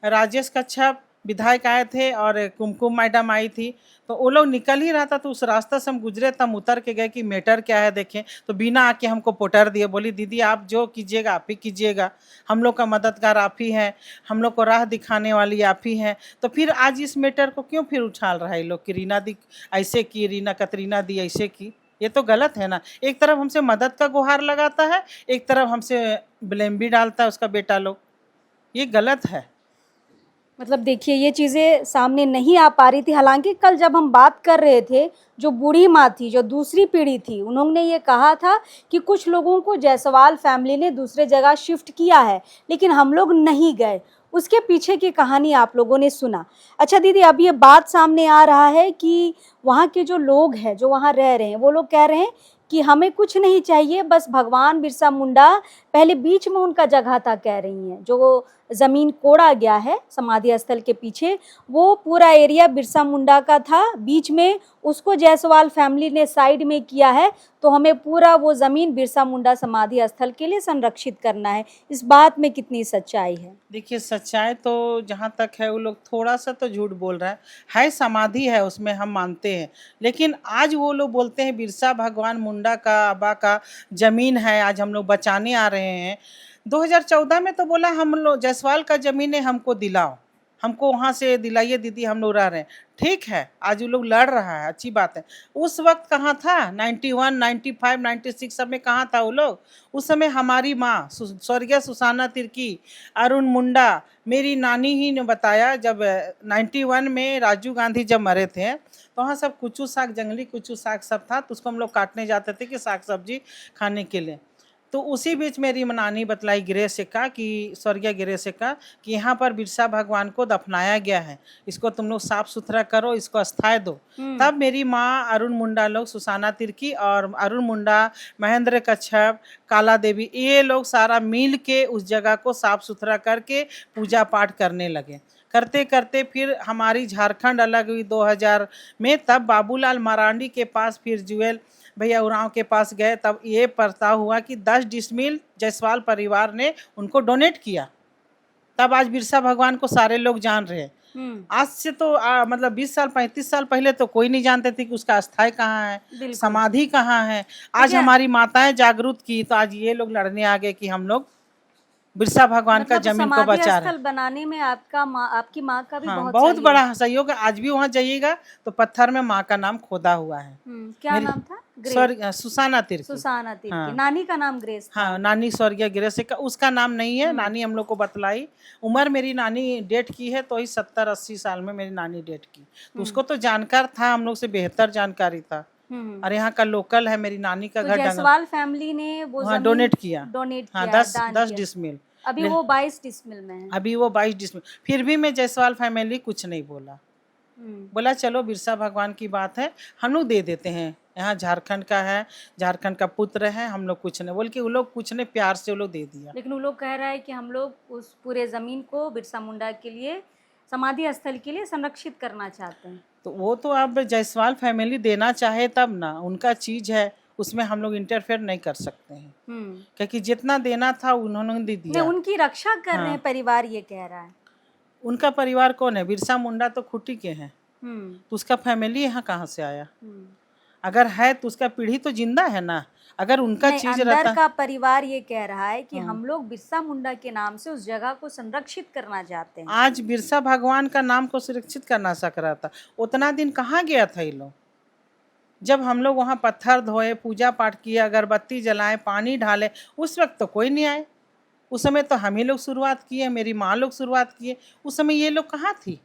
राजेश कच्छप विधायक आए थे और कुमकुम मैडम आई थी। तो वो लोग निकल ही रहा था, तो उस रास्ते से हम गुजरे, तब उतर के गए कि मैटर क्या है देखें। तो बिना आके हमको पोटर दिए, बोली दीदी आप जो कीजिएगा आप ही कीजिएगा, हम लोग का मददगार आप ही हैं, हम लोग को राह दिखाने वाली आप ही हैं। तो फिर आज इस मैटर को क्यों फिर उछाल रहा है लोग कि रीना दी ऐसे की, रीना कतरीना दी ऐसे की? ये तो गलत है ना। एक तरफ हमसे मदद का गुहार लगाता है, एक तरफ हमसे ब्लेम भी डालता है उसका बेटा लोग। ये गलत है। मतलब देखिए ये चीज़ें सामने नहीं आ पा रही थी। हालांकि कल जब हम बात कर रहे थे, जो बूढ़ी माँ थी, जो दूसरी पीढ़ी थी, उन्होंने ये कहा था कि कुछ लोगों को जायसवाल फैमिली ने दूसरे जगह शिफ्ट किया है, लेकिन हम लोग नहीं गए। उसके पीछे की कहानी आप लोगों ने सुना। अच्छा दीदी, अब ये बात सामने आ रहा है कि वहाँ के जो लोग हैं, जो वहाँ रह रहे हैं, वो लोग कह रहे हैं कि हमें कुछ नहीं चाहिए, बस भगवान बिरसा मुंडा, पहले बीच में उनका जगह था कह रही हैं, जो ज़मीन कोड़ा गया है समाधि स्थल के पीछे, वो पूरा एरिया बिरसा मुंडा का था, बीच में उसको जायसवाल फैमिली ने साइड में किया है, तो हमें पूरा वो ज़मीन बिरसा मुंडा समाधि स्थल के लिए संरक्षित करना है। इस बात में कितनी सच्चाई है? देखिए सच्चाई तो जहाँ तक है वो लोग थोड़ा सा तो झूठ बोल रहा है समाधि है उसमें हम मानते हैं, लेकिन आज वो लोग बोलते हैं बिरसा भगवान मुंडा का आबा का ज़मीन है, आज हम लोग बचाने आ रहे हैं। 2014 में तो बोला हम लोग जायसवाल का ज़मीन है, हमको दिलाओ, हमको वहाँ से दिलाइए दीदी, हम लोग रह रहे हैं। ठीक है, आज वो लोग लड़ रहा है, अच्छी बात है। उस वक्त कहाँ था? 91, 95, 96 सब में कहाँ था वो लोग? उस समय हमारी माँ स्वर्गीय सुसाना तिर्की, अरुण मुंडा, मेरी नानी ही ने बताया, जब 91 में राजीव गांधी जब मरे थे तो वहाँ सब कुचू साग, जंगली कुचू साग सब था, तो उसको हम लोग काटने जाते थे कि साग सब्जी खाने के लिए। तो उसी बीच मेरी नानी बतलाई गिरे से का कि स्वर्गीय गिरे से का कि यहाँ पर बिरसा भगवान को दफनाया गया है, इसको तुम लोग साफ सुथरा करो, इसको अस्थायी दो। तब मेरी माँ, अरुण मुंडा लोग, सुसाना तिर्की और अरुण मुंडा, महेंद्र कच्छप, काला देवी, ये लोग सारा मिल के उस जगह को साफ सुथरा करके पूजा पाठ करने लगे। करते करते फिर हमारी झारखंड अलग हुई 2000 में। तब बाबूलाल मरांडी के पास फिर जुएल भैया उरांव के पास गए, तब ये प्रस्ताव हुआ कि 10 डिसमिल जायसवाल परिवार ने उनको डोनेट किया। तब आज बिरसा भगवान को सारे लोग जान रहे हैं। आज से तो मतलब 20 साल 35 साल पहले तो कोई नहीं जानते थे कि उसका अस्थाई कहाँ है, समाधि कहाँ है। आज हमारी माताएं जागरूक की, तो आज ये लोग लड़ने आ गए कि हम लोग बिरसा भगवान का जमीन को बचा रहे। बनाने में आपकी माँ का भी बहुत बड़ा सहयोग है। आज भी वहाँ जाइएगा तो पत्थर में माँ का नाम खोदा हुआ है। क्या नाम था? सुसाना तिर्की। सुसाना तिर्की। नानी का नाम ग्रेस था। हाँ, नानी स्वर्गीय ग्रेस का उसका नाम नहीं है। नानी हम लोग को बतलाई। उम्र मेरी नानी डेट की है तो ही 70-80 साल में मेरी नानी डेट की, तो उसको तो जानकार था, हम लोग से बेहतर जानकारी था। और यहाँ का लोकल है, मेरी नानी का घर जायसवाल फैमिली ने वो डोनेट किया। 10 डिसमिल। अभी वो 22 डिसमिल में है। अभी वो 22 डिसमिल। फिर भी मैं जायसवाल फैमिली कुछ नहीं बोला। बोला चलो बिरसा भगवान की बात है, हम लोग दे देते हैं, यहाँ झारखंड का है, झारखंड का पुत्र है, हम लोग कुछ नहीं बोल के वो लोग कुछ नहीं, प्यार से वो लोग दे दिया। लेकिन वो लोग कह रहा है कि हम लोग उस पूरे जमीन को बिरसा मुंडा के लिए, समाधि स्थल के लिए संरक्षित करना चाहते हैं। तो वो तो अब जायसवाल फैमिली देना चाहे तब ना, उनका चीज है, उसमें हम लोग इंटरफेयर नहीं कर सकते हैं, क्योंकि जितना देना था उन्होंने दे दिया। उनकी रक्षा कर रहे हैं परिवार, ये कह रहा है। उनका परिवार कौन है? बिरसा मुंडा तो खुटी के हैं, तो उसका फैमिली यहाँ कहाँ से आया? अगर है तो उसका पीढ़ी तो जिंदा है ना। अगर उनका चीज रहता, का परिवार ये कह रहा है कि हम लोग बिरसा मुंडा के नाम से उस जगह को संरक्षित करना चाहते हैं। आज बिरसा भगवान का नाम को सुरक्षित करना सक रहा था। उतना दिन कहाँ गया था ये लोग? जब हम लोग वहाँ पत्थर धोए, पूजा पाठ किए, अगरबत्ती जलाए, पानी ढाले, उस वक्त तो कोई नहीं आए। उस समय तो हम ही लोग शुरुआत किए, मेरी माँ लोग शुरुआत किए। उस समय ये लोग कहाँ थी?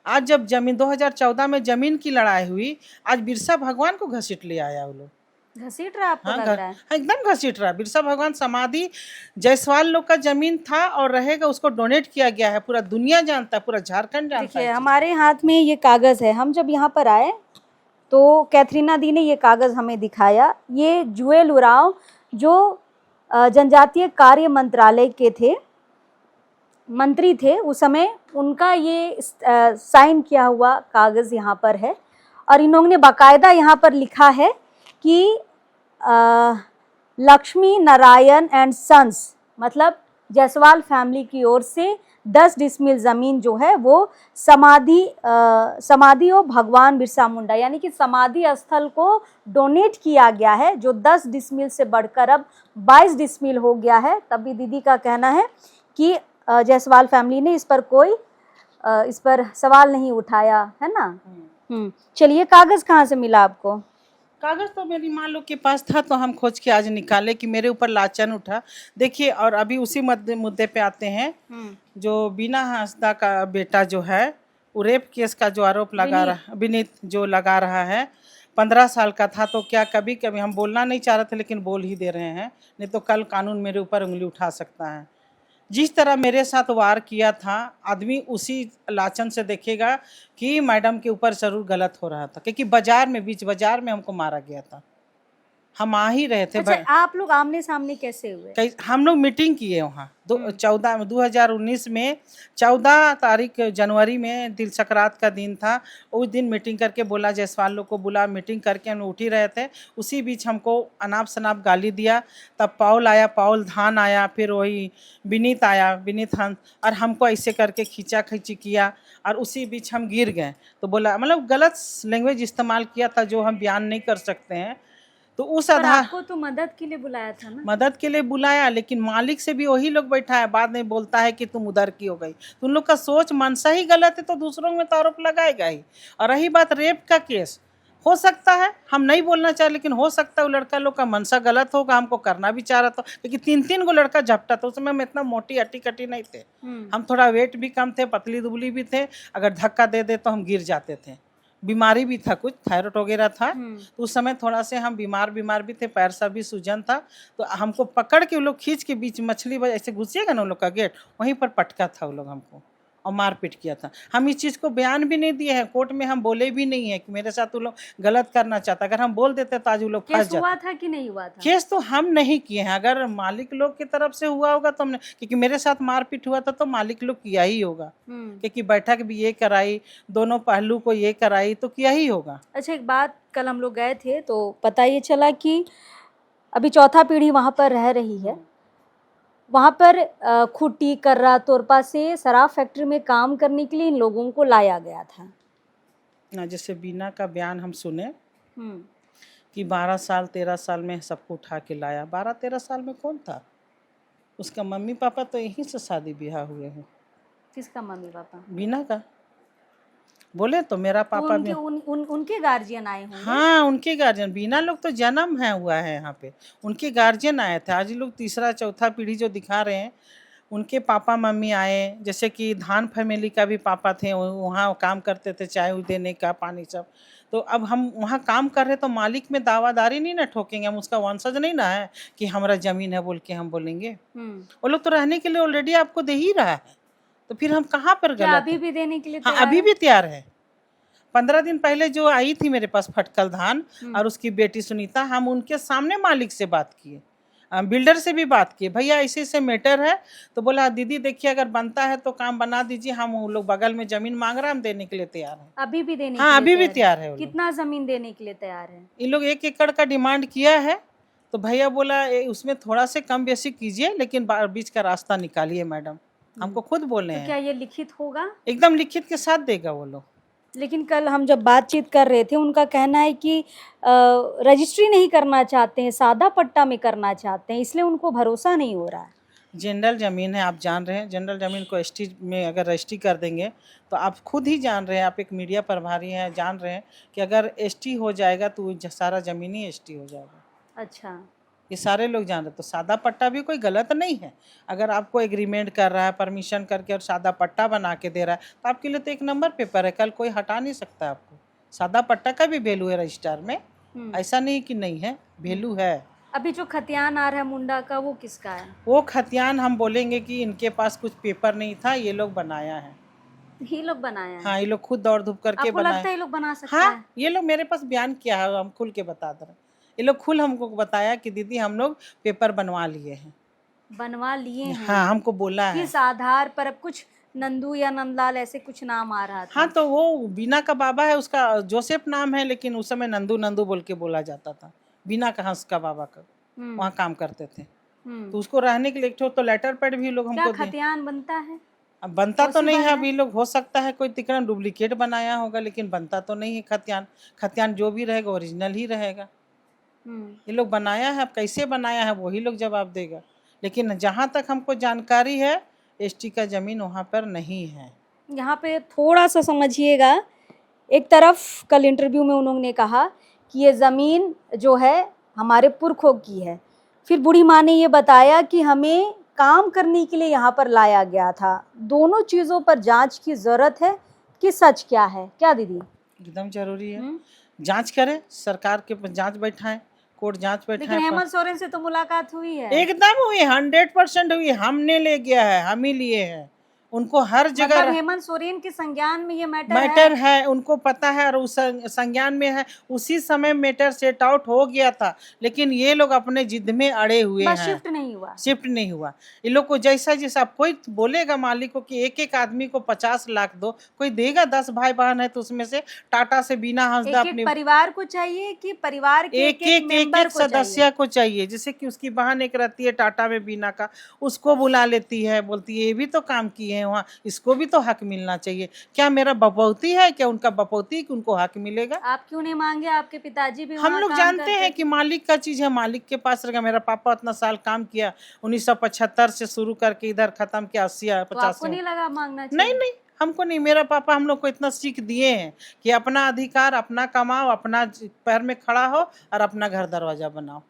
आज जब जमीन 2014 में जमीन की लड़ाई हुई, आज बिरसा भगवान को घसीट ले आया वो लोग। घसीट रहा आपको लग रहा है? एकदम घसीट रहा। बिरसा भगवान समाधि जायसवाल लोग का जमीन था और रहेगा, उसको डोनेट किया गया है, पूरा दुनिया जानता है, पूरा झारखंड जानता है। हमारे हाथ में ये कागज है। हम जब यहाँ पर आए तो कैथरीना दी ने ये कागज हमें दिखाया। ये जुएल उरांव जो जनजातीय कार्य मंत्रालय के थे, मंत्री थे उस समय, उनका ये साइन किया हुआ कागज यहाँ पर है। और इन्होंने बाकायदा यहाँ पर लिखा है कि लक्ष्मी नारायण एंड सन्स, मतलब जायसवाल फैमिली की ओर से 10 डिसमिल ज़मीन जो है वो समाधि और भगवान बिरसा मुंडा, यानी कि समाधि स्थल को डोनेट किया गया है, जो 10 डिसमिल से बढ़कर अब 22 डिसमिल हो गया है। तभी दीदी का कहना है कि जायसवाल फैमिली ने इस पर सवाल नहीं उठाया है ना। चलिए, कागज कहाँ से मिला आपको? कागज तो मेरी माँ लोग के पास था, तो हम खोज के आज निकाले कि मेरे ऊपर लांछन उठा। देखिए, और अभी उसी मुद्दे पे आते हैं। जो बीना हांसदा का बेटा जो है, वो रेप केस का जो आरोप लगा रहा, विनीत जो लगा रहा है, 15 साल का था। तो क्या कभी कभी हम बोलना नहीं चाह रहे थे, लेकिन बोल ही दे रहे हैं, नहीं तो कल कानून मेरे ऊपर उंगली उठा सकता है। जिस तरह मेरे साथ वार किया था, आदमी उसी लांछन से देखेगा कि मैडम के ऊपर जरूर गलत हो रहा था, क्योंकि बाजार में, बीच बाजार में हमको मारा गया था। हम आ ही रहे थे। अच्छा, आप लोग आमने सामने कैसे हुए? हम लोग मीटिंग किए वहाँ 2019 में 14 तारीख जनवरी में तिल संक्रांत का दिन था। उस दिन मीटिंग करके बोला, जायसवाल लोग को बुला, मीटिंग करके हम उठ ही रहे थे। उसी बीच हमको अनाप शनाप गाली दिया। तब पाउल आया, पाउल धान आया, फिर वही विनीत आया, विनीत हंस, और हमको ऐसे करके खींचा खींची किया, और उसी बीच हम गिर गए। तो बोला, मतलब गलत लैंग्वेज इस्तेमाल किया था जो हम बयान नहीं कर सकते हैं। तो उस आधार, आपको तो मदद के लिए बुलाया था ना? मदद के लिए बुलाया, लेकिन मालिक से भी वही लोग बैठा है, बाद में बोलता है कि तुम उधर की हो गई। तो उन लोग का सोच मनसा ही गलत है, तो दूसरों में तो आरोप लगाएगा ही। और रही बात रेप का केस, हो सकता है, हम नहीं बोलना चाहे, लेकिन हो सकता है वो लड़का लोग का मनसा गलत होगा, हमको करना भी चाह रहा था, क्योंकि 3-3 गो लड़का झपटा था। उसमें हम इतना मोटी हट्टी कट्टी नहीं थे, हम थोड़ा वेट भी कम थे, पतली दुबली भी थे। अगर धक्का दे दे तो हम गिर जाते थे। बीमारी भी था, कुछ थायराइड वगैरह था। तो उस समय थोड़ा से हम बीमार भी थे, पैर सब भी सूजन था। तो हमको पकड़ के वो लोग खींच के बीच मछली ऐसे घुसिएगा ना उन लोग का गेट, वहीं पर पटका था वो लोग हमको और मारपीट किया था। हम इस चीज़ को बयान भी नहीं दिए हैं, कोर्ट में हम बोले भी नहीं है कि मेरे साथ वो लोग गलत करना चाहता। अगर हम बोल देते तो आज वो लोग फंस केस जाते। हुआ था कि नहीं हुआ था? केस तो हम नहीं किए हैं, अगर मालिक लोग की तरफ से हुआ होगा तो हमने, क्योंकि मेरे साथ मारपीट हुआ था तो मालिक लोग किया ही होगा, क्योंकि बैठक भी ये कराई, दोनों पहलू को ये कराई, तो किया ही होगा। अच्छा, एक बात, कल हम लोग गए थे तो पता ये चला कि अभी चौथा पीढ़ी वहाँ पर रह रही है। वहाँ पर खुट्टी, कर्रा, तोरपा से शराब फैक्ट्री में काम करने के लिए इन लोगों को लाया गया था। जैसे बीना का बयान हम सुने कि 12 साल 13 साल में सबको उठा के लाया। 12-13 साल में कौन था? उसका मम्मी पापा तो यहीं से शादी ब्याह हुए हैं। किसका मम्मी पापा? बीना का। बोले तो मेरा तो पापा उनके उनके गार्जियन आए होंगे। हाँ, उनके गार्जियन। बीना लोग तो जन्म है हुआ है यहाँ पे, उनके गार्जियन आए थे। आज लोग तीसरा चौथा पीढ़ी जो दिखा रहे हैं, उनके पापा मम्मी आए। जैसे कि धान फैमिली का भी पापा थे, वहाँ काम करते थे, चाय देने का, पानी सब। तो अब हम वहाँ काम कर रहे तो मालिक में दावादारी नहीं ना ठोकेंगे, हम उसका वंशज नहीं ना है कि हमारा जमीन है बोल के हम बोलेंगे। वो लोग तो रहने के लिए ऑलरेडी आपको दे ही रहा है, तो फिर हम कहाँ पर क्या गलत अभी हैं? भी देने के लिए हाँ, तैयार अभी है? भी तैयार है। 15 दिन पहले जो आई थी मेरे पास फटकल धान और उसकी बेटी सुनीता, हम उनके सामने मालिक से बात किए, बिल्डर से भी बात किए, भैया ऐसे ऐसे मैटर है। तो बोला दीदी देखिए अगर बनता है तो काम बना दीजिए, हम वो लोग बगल में जमीन मांग रहा है, हम देने के लिए तैयार हैं। अभी भी देने हाँ, के अभी लिए भी तैयार है वो लोग। कितना जमीन देने के लिए तैयार है? इन लोग 1 एकड़ का डिमांड किया है। तो भैया बोला उसमें थोड़ा से कम बेसी कीजिए, लेकिन बीच का रास्ता निकालिए मैडम, हमको खुद बोले तो हैं। क्या ये लिखित होगा? एकदम लिखित के साथ देगा वो लोग। लेकिन कल हम जब बातचीत कर रहे थे, उनका कहना है कि रजिस्ट्री नहीं करना चाहते हैं, सादा पट्टा में करना चाहते हैं, इसलिए उनको भरोसा नहीं हो रहा है। जनरल ज़मीन है, आप जान रहे हैं, जनरल ज़मीन को एसटी में अगर रजिस्ट्री कर देंगे तो आप खुद ही जान रहे हैं, आप एक मीडिया प्रभारी हैं, जान रहे हैं कि अगर एसटी हो जाएगा तो सारा ज़मीन ही एसटी हो जाएगा। अच्छा, ये सारे लोग जान रहे। तो सादा पट्टा भी कोई गलत नहीं है। अगर आपको एग्रीमेंट कर रहा है, परमिशन करके और सादा पट्टा बना के दे रहा है, तो आपके लिए तो 1 नंबर पेपर है, कल कोई हटा नहीं सकता आपको। सादा पट्टा का भी वैल्यू है रजिस्टर में, ऐसा नहीं कि नहीं है, वैल्यू है। अभी जो खतियान आ रहा है मुंडा का, वो किसका है? वो खतियान हम बोलेंगे कि इनके पास कुछ पेपर नहीं था, ये लोग बनाया है। ये लोग बनाया है? हाँ, ये लोग खुद दौड़ धूप करके आपको लगता है ये लोग बना सकता है? हाँ, ये लोग मेरे पास बयान किया है, हम खुल के बता दे रहे हैं। ये लोग खुद हमको बताया कि दीदी हम लोग पेपर बनवा लिए हैं। बनवा लिए हैं? हाँ, हमको बोला है। किस आधार पर? अब कुछ नंदू या नंदलाल ऐसे कुछ नाम आ रहा था। हाँ, तो वो बीना का बाबा है, उसका जोसेफ नाम है, लेकिन उस समय नंदू नंदू बोल के बोला जाता था। बीना का हंस का बाबा का वहाँ काम करते थे। तो उसको रहने के लिए एक तो लेटर पैड भी लोग हमको क्या खतियान बनता है? अब बनता तो नहीं है अभी लोग, हो सकता है कोई तिकड़म डुप्लीकेट बनाया होगा, लेकिन बनता तो नहीं है खतियान। खतियान जो भी रहेगा ओरिजिनल ही रहेगा। ये लोग बनाया है, अब कैसे बनाया है वही लोग जवाब देगा। लेकिन जहाँ तक हमको जानकारी है, एसटी का जमीन वहाँ पर नहीं है। यहाँ पे थोड़ा सा समझिएगा। एक तरफ कल इंटरव्यू में उन्होंने कहा कि ये ज़मीन जो है हमारे पुरखों की है, फिर बूढ़ी माँ ने ये बताया कि हमें काम करने के लिए यहाँ पर लाया गया था। दोनों चीज़ों पर जांच की ज़रूरत है कि सच क्या है, क्या दीदी? एकदम जरूरी है। जांच करें, सरकार के जांच बैठाएं, कोर्ट जांच बैठाएं। लेकिन हेमंत सोरेन से तो मुलाकात हुई है। एकदम हुई, 100% हुई। हमने ले गया है, हम ही लिए हैं उनको हर जगह। मतलब हेमंत सोरेन के संज्ञान में ये मैटर है, उनको पता है और उस संज्ञान में है। उसी समय मैटर सेट आउट हो गया था, लेकिन ये लोग अपने जिद में अड़े हुए हैं। शिफ्ट नहीं हुआ, शिफ्ट नहीं हुआ। ये लोग को जैसा जैसा कोई बोलेगा मालिक को कि एक एक आदमी को 50 लाख दो, कोई देगा? 10 भाई बहन है तो उसमें से टाटा से बीना हंसदा अपने परिवार को चाहिए कि परिवार के एक सदस्य को चाहिए। जैसे कि उसकी बहन एक रहती है टाटा में बीना का, उसको बुला लेती है, बोलती है ये भी तो काम किए हैं वहाँ, इसको भी तो हक मिलना चाहिए। क्या मेरा बपौती है? क्या उनका बपौती कि उनको हक मिलेगा? आप क्यों नहीं मांगे? आपके पिताजी भी हम लोग जानते हैं कि मालिक का चीज है, मालिक के पास रहेगा। मेरा पापा इतना साल काम किया, 1975 से शुरू करके इधर खत्म किया 80-50। आपको नहीं लगा मांगना चाहिए? नहीं, हमको नहीं। मेरा पापा हम लोग को इतना सीख दिए हैं कि अपना अधिकार, अपना कमाओ, अपना पैर में खड़ा हो और अपना घर दरवाजा बनाओ।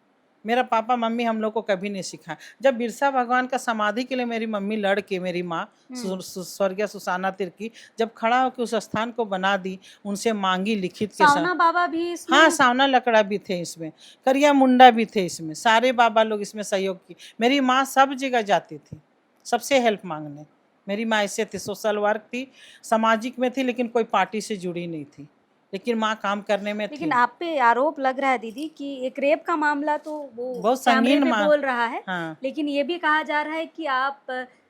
मेरा पापा मम्मी हम लोग को कभी नहीं सिखाया। जब बिरसा भगवान का समाधि के लिए मेरी मम्मी लड़ के, मेरी माँ स्वर्गीय सुसाना तिर्की जब खड़ा होकर उस स्थान को बना दी, उनसे मांगी लिखित के सावना साथ। बाबा भी इसमें? हाँ, सावना लकड़ा भी थे इसमें, करिया मुंडा भी थे इसमें, सारे बाबा लोग इसमें सहयोग की। मेरी माँ सब जगह जाती थी सबसे हेल्प मांगने। मेरी माँ ऐसे थी, सोशल वर्क थी, सामाजिक में थी, लेकिन कोई पार्टी से जुड़ी नहीं थी, लेकिन माँ काम करने में थी। लेकिन आप पे आरोप लग रहा है दीदी कि एक रेप का मामला तो वो बहुत कैमरे संगीन पे बोल रहा है, हाँ। लेकिन ये भी कहा जा रहा है कि आप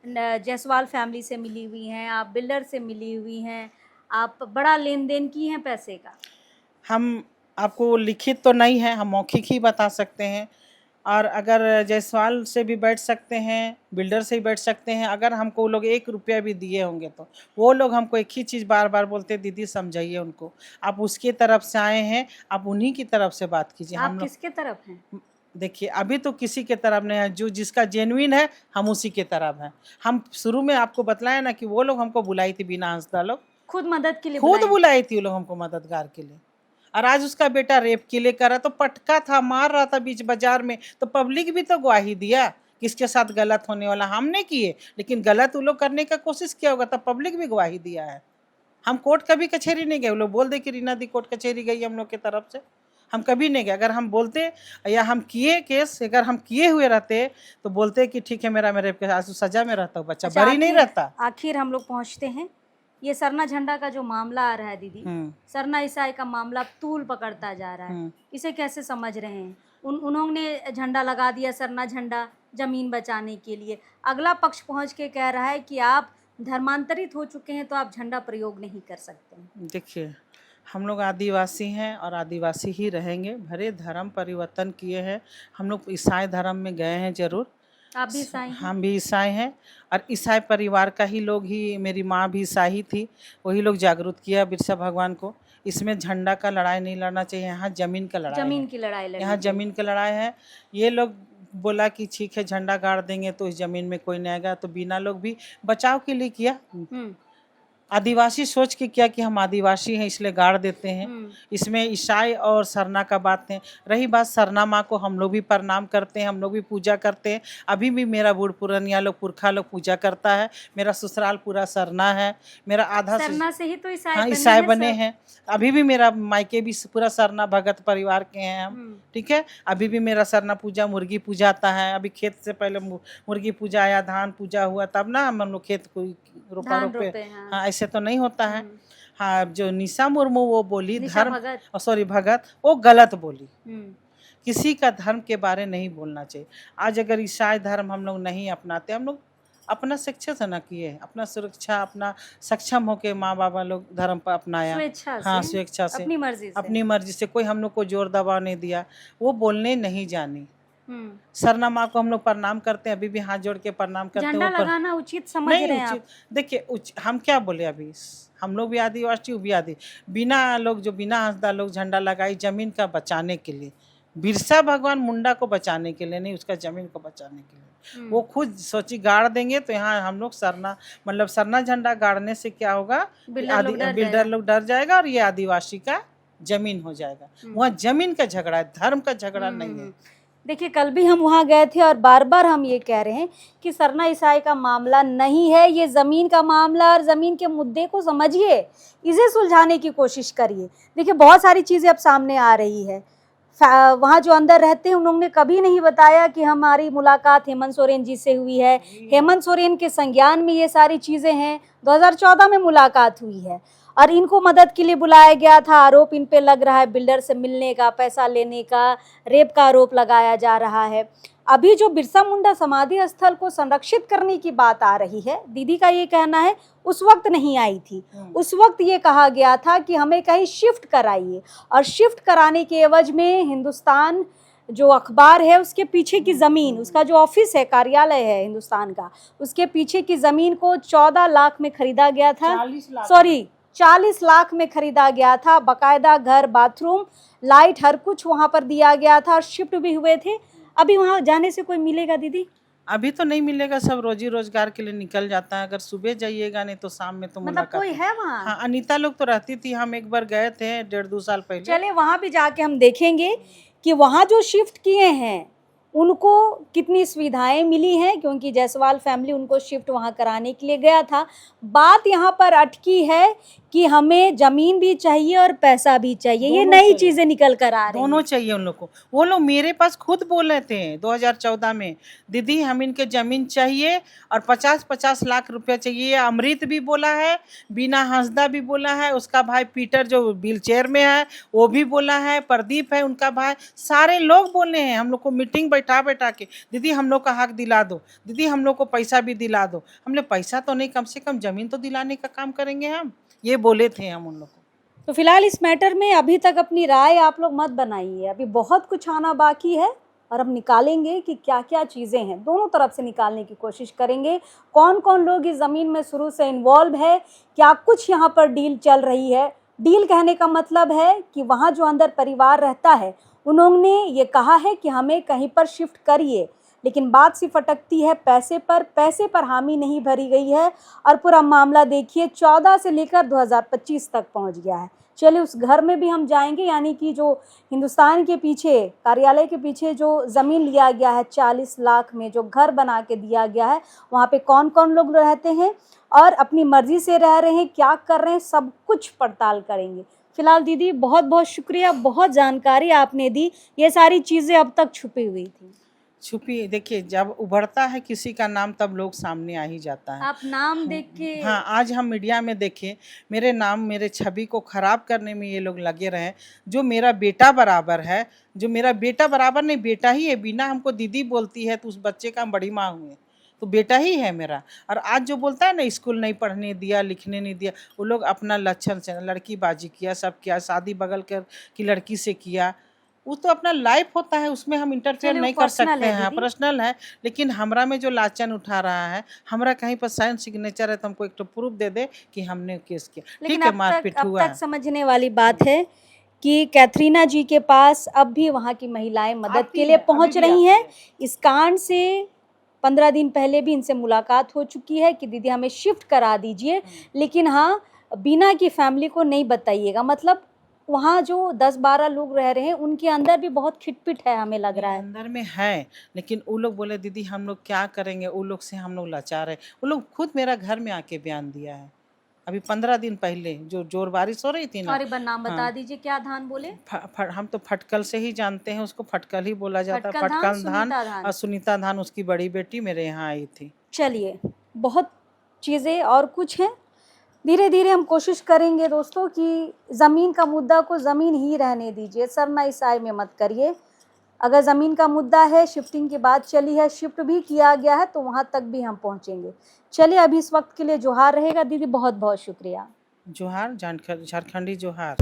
जायसवाल फैमिली से मिली हुई हैं, आप बिल्डर से मिली हुई हैं, आप बड़ा लेन देन की हैं पैसे का। हम आपको लिखित तो नहीं है, हम मौखिक ही बता सकते हैं। और अगर जायसवाल से भी बैठ सकते हैं, बिल्डर से भी बैठ सकते हैं। अगर हमको वो लोग 1 रुपया भी दिए होंगे तो वो लोग हमको एक ही चीज़ बार बार बोलते, दीदी समझाइए उनको, आप उसकी तरफ से आए हैं, आप उन्हीं की तरफ से बात कीजिए। आप हम लोग किसके तरफ हैं? देखिए, अभी तो किसी के तरफ नहीं है, जो जिसका जेन्युइन है हम उसी के तरफ हैं। हम शुरू में आपको बतलाया ना कि वो लोग हमको बुलाई थी, बिना हंसदा लोग खुद मदद के लिए खुद बुलाए? बुलाई थी वो लोग हमको मददगार के लिए। और आज उसका बेटा रेप के लिए करा तो पटका था, मार रहा था बीच बाजार में, तो पब्लिक भी तो गवाही दिया किसके साथ गलत होने वाला। हमने किए, लेकिन गलत वो लोग करने का कोशिश किया होगा, तब पब्लिक भी गवाही दिया है। हम कोर्ट कभी कचहरी नहीं गए। वो लोग बोल दे कि रीना दी कोर्ट कचहरी गई हम लोग की तरफ से, हम कभी नहीं गए। अगर हम बोलते या हम किए केस, अगर हम किए हुए रहते तो बोलते कि ठीक है मेरे आज सजा में रहता हूँ, बच्चा बरी नहीं रहता। आखिर हम लोग पहुंचते हैं, ये सरना झंडा का जो मामला आ रहा है दीदी, सरना ईसाई का मामला तूल पकड़ता जा रहा है, इसे कैसे समझ रहे हैं? उन्होंने झंडा लगा दिया, सरना झंडा, जमीन बचाने के लिए। अगला पक्ष पहुंच के कह रहा है कि आप धर्मांतरित हो चुके हैं तो आप झंडा प्रयोग नहीं कर सकते। देखिए, हम लोग आदिवासी हैं और आदिवासी ही रहेंगे। भले धर्म परिवर्तन किए हैं, हम लोग ईसाई धर्म में गए हैं जरूर। आप भी ईसाई हैं? हम भी ईसाई हैं, और ईसाई परिवार का ही लोग ही, मेरी माँ भी ईसाई थी, वही लोग जागरूक किया बिरसा भगवान को। इसमें झंडा का लड़ाई नहीं लड़ना चाहिए, यहाँ जमीन का लड़ाई, जमीन की लड़ाई लड़नी यहाँ चाहिए। जमीन का लड़ाई है। ये लोग बोला कि ठीक है झंडा गाड़ देंगे तो इस जमीन में कोई नहीं आएगा, तो बिना लोग भी बचाव के लिए किया। आदिवासी सोच के किया कि हम आदिवासी हैं इसलिए गाड़ देते हैं। इसमें ईसाई और सरना का बात है। रही बात सरना माँ को, हम लोग भी प्रणाम करते हैं, हम लोग भी पूजा करते हैं। अभी भी मेरा बूढ़ पुरानिया लोग, पुरखा लोग पूजा करता है। मेरा ससुराल पूरा सरना है, मेरा आधा सरना से ही तो ईसाई हाँ ईसाई बने हैं। अभी भी मेरा मायके भी पूरा सरना भगत परिवार के हैं हम, ठीक है। अभी भी मेरा सरना पूजा, मुर्गी पूजा आता है। अभी खेत से पहले मुर्गी पूजा आया, धान पूजा हुआ, तब ना हम लोग खेत को रोपा रोपे। हाँ, ऐसे तो नहीं होता है। हाँ, जो निशा मुर्मू वो बोली धर्म, सॉरी भगत, वो गलत बोली। किसी का धर्म के बारे नहीं बोलना चाहिए। आज अगर ईसाई धर्म हम लोग नहीं अपनाते, हम लोग अपना शिक्षा से ना किए, अपना सुरक्षा, अपना सक्षम होके माँ बाबा लोग धर्म पर अपनाया, हाँ स्वेच्छा से, अपनी मर्जी से। कोई हम लोग को जोर दबाव नहीं दिया, वो बोलने नहीं जानी। सरना माँ को हम लोग प्रणाम करते हैं, अभी भी हाथ जोड़ के प्रणाम करते हैं। झंडा लगाना उचित समझ रहे हैं आप? देखिए, हम क्या बोले, अभी हम लोग भी आदिवासी, वो भी आदि, बिना लोग जो बिना हंसदा लोग झंडा लगाई जमीन का बचाने के लिए, बिरसा भगवान मुंडा को बचाने के लिए नहीं, उसका जमीन को बचाने के लिए। वो खुद सोची गाड़ देंगे तो यहाँ हम लोग सरना, मतलब सरना झंडा गाड़ने से क्या होगा, बिल्डर लोग डर जाएगा और ये आदिवासी का जमीन हो जाएगा। वहाँ जमीन का झगड़ा है, धर्म का झगड़ा नहीं है। देखिए, कल भी हम वहाँ गए थे और बार बार हम ये कह रहे हैं कि सरना ईसाई का मामला नहीं है, ये ज़मीन का मामला, और ज़मीन के मुद्दे को समझिए, इसे सुलझाने की कोशिश करिए। देखिए, बहुत सारी चीज़ें अब सामने आ रही है। वहाँ जो अंदर रहते हैं उन्होंने कभी नहीं बताया कि हमारी मुलाकात हेमंत सोरेन जी से हुई है, हेमंत सोरेन के संज्ञान में ये सारी चीज़ें हैं। 2014 में मुलाकात हुई है और इनको मदद के लिए बुलाया गया था। आरोप इन पे लग रहा है बिल्डर से मिलने का, पैसा लेने का, रेप का आरोप लगाया जा रहा है। अभी जो बिरसा मुंडा समाधि स्थल को संरक्षित करने की बात आ रही है, दीदी का ये कहना है उस वक्त नहीं आई थी। उस वक्त ये कहा गया था कि हमें कहीं शिफ्ट कराइए, और शिफ्ट कराने के एवज में हिंदुस्तान जो अखबार है उसके पीछे की ज़मीन, उसका जो ऑफिस है, कार्यालय है हिंदुस्तान का, उसके पीछे की ज़मीन को 14 लाख में खरीदा गया था, 40 लाख में खरीदा गया था। बाकायदा घर, बाथरूम, लाइट, हर कुछ वहाँ पर दिया गया था और शिफ्ट भी हुए थे। अभी वहाँ जाने से कोई मिलेगा दीदी? अभी तो नहीं मिलेगा, सब रोजी रोजगार के लिए निकल जाता है। अगर सुबह जाइएगा नहीं तो शाम में तो मतलब कोई है वहाँ? हाँ, अनीता लोग तो रहती थी, हम एक बार गए थे 1.5-2 साल पहले। चले वहाँ भी जाके हम देखेंगे कि वहाँ जो शिफ्ट किए हैं उनको कितनी सुविधाएं मिली हैं, क्योंकि जायसवाल फैमिली उनको शिफ्ट वहां कराने के लिए गया था। बात यहाँ पर अटकी है कि हमें जमीन भी चाहिए और पैसा भी चाहिए, ये दोनों नई चाहिए। चीजें निकल कर आ रही दोनों हैं। चाहिए उन लोग को। वो लोग मेरे पास खुद बोले थे 2014 में, दीदी हम इनके जमीन चाहिए और 50-50 लाख रुपया चाहिए। अमृत भी बोला है, बीना हंसदा भी बोला है, उसका भाई पीटर जो व्हील चेयर में है वो भी बोला है, प्रदीप है उनका भाई, सारे लोग बोले हैं हम लोग को मीटिंग बैठा के, दीदी हम लोग का हक दिला दो, दीदी हम लोग को पैसा भी दिला दो। हमने पैसा तो नहीं, कम से कम जमीन तो दिलाने का काम करेंगे हम, ये बोले थे हम उन लोग को। तो फिलहाल इस मैटर में अभी तक अपनी राय आप लोग मत बनाइए, अभी बहुत कुछ आना बाकी है और अब निकालेंगे कि क्या क्या चीज़ें हैं, दोनों तरफ से निकालने की कोशिश करेंगे। कौन कौन लोग इस ज़मीन में शुरू से इन्वॉल्व है, क्या कुछ यहाँ पर डील चल रही है। डील कहने का मतलब है कि वहाँ जो अंदर परिवार रहता है उन्होंने ये कहा है कि हमें कहीं पर शिफ्ट करिए, लेकिन बात सिर्फ अटकती है पैसे पर हामी नहीं भरी गई है और पूरा मामला देखिए 14 से लेकर 2025 तक पहुंच गया है। चलिए उस घर में भी हम जाएंगे, यानी कि जो हिंदुस्तान के पीछे, कार्यालय के पीछे जो ज़मीन लिया गया है 40 लाख में, जो घर बना के दिया गया है, वहाँ पे कौन कौन लोग रहते हैं और अपनी मर्जी से रह रहे हैं, क्या कर रहे हैं, सब कुछ पड़ताल करेंगे। फिलहाल दीदी बहुत बहुत शुक्रिया, बहुत जानकारी आपने दी, ये सारी चीज़ें अब तक छुपी हुई थी। छुपी, देखिए जब उभरता है किसी का नाम तब लोग सामने आ ही जाता है। आप नाम देख के हाँ, आज हम मीडिया में देखे, मेरे नाम, मेरे छवि को खराब करने में ये लोग लगे रहे। जो मेरा बेटा बराबर है, जो मेरा बेटा बराबर नहीं, बेटा ही है, बिना हमको दीदी बोलती है तो उस बच्चे का हम बड़ी माँ हुए, तो बेटा ही है मेरा। और आज जो बोलता है ना स्कूल नहीं पढ़ने दिया, लिखने नहीं दिया, वो लोग अपना लक्षण से लड़कीबाजी किया, सब किया, शादी बगल कर की लड़की से किया, वो तो अपना लाइफ होता है, उसमें हम इंटरफेयर चलिए, नहीं वो कर पर्सनल सकते है हैं, दीदी। पर्सनल है। लेकिन हमरा में जो लांछन उठा रहा है, हमरा कहीं पर साइन सिग्नेचर है तो हमको एक तो प्रूफ दे दे कि हमने केस किया। लेकिन ठीक है, अब मारपीट हुआ तक है। समझने वाली बात है कि कैथरीना जी के पास अब भी वहाँ की महिलाएं मदद आती के लिए है, पहुँच अभी भी रही आती हैं। है। इस कांड से 15 दिन पहले भी इनसे मुलाकात हो चुकी है कि दीदी हमें शिफ्ट करा दीजिए, लेकिन हाँ बीना की फैमिली को नहीं बताइएगा। मतलब वहाँ जो 10-12 लोग रह रहे हैं उनके अंदर भी बहुत खिटपिट है, हमें लग रहा है। अंदर में है, लेकिन वो लोग बोले दीदी हम लोग क्या करेंगे, वो लोग से हम लोग लाचार है। वो लोग खुद मेरा घर में आके बयान दिया है, अभी 15 दिन पहले जो जोर बारिश हो रही थी ना। और एक बार नाम बता हाँ। दीजिए, क्या धान बोले? हम तो फटकल से ही जानते हैं उसको, फटकल ही बोला जाता है। फटकल धान, फटकल धान सुनीता धान। और सुनीता धान उसकी बड़ी बेटी मेरे यहाँ आई थी। चलिए, बहुत चीज़ें और कुछ हैं, धीरे धीरे हम कोशिश करेंगे दोस्तों कि ज़मीन का मुद्दा को ज़मीन ही रहने दीजिए, सरना ईसाई में मत करिए। अगर ज़मीन का मुद्दा है, शिफ्टिंग की बात चली है, शिफ्ट भी किया गया है, तो वहाँ तक भी हम पहुँचेंगे। चलिए अभी इस वक्त के लिए जोहार रहेगा दीदी, बहुत बहुत शुक्रिया। जोहार, झारखंडी जोहार।